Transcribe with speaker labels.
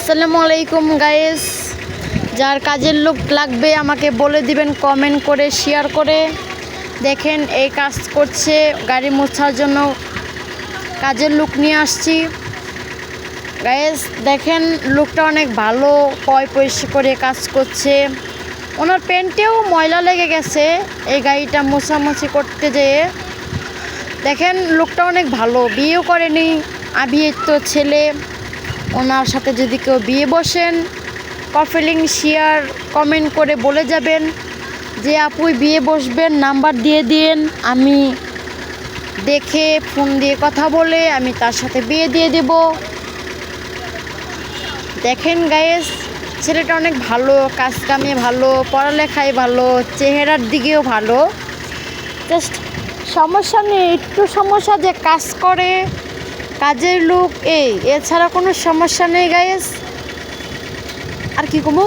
Speaker 1: আসসালামু আলাইকুম গাইস, যার কাজের লোক লাগবে আমাকে বলে দিবেন কমেন্ট করে, শেয়ার করে। দেখেন এই কাজ করছে, গাড়ি মোছার জন্য কাজের লোক নিয়ে আসছি গাইস। দেখেন লোকটা অনেক ভালো, পয়সা করে কাজ করছে। ওনার প্যান্টেও ময়লা লেগে গেছে এই গাড়িটা মোছামুছি করতে যেয়ে। দেখেন লোকটা অনেক ভালো, বিয়েও করেনি, আবিয়েতো ছেলে। ওনার সাথে যদি কেউ বিয়ে বসেন, কফি লিংক শেয়ার কমেন্ট করে বলে যাবেন যে আপুই বিয়ে বসবেন, নাম্বার দিয়ে দিন। আমি দেখে ফোন দিয়ে কথা বলে আমি তার সাথে বিয়ে দিয়ে দেব। দেখেন গাইস, ছেলেটা অনেক ভালো, কাজ কামে ভালো, পড়ালেখায় ভালো, চেহারার দিকেও ভালো। জাস্ট সমস্যা নেই, একটু সমস্যা যে কাজ করে, কাজের লোক, এছাড়া কোনো সমস্যা নেই গাইস। আর কি কমো।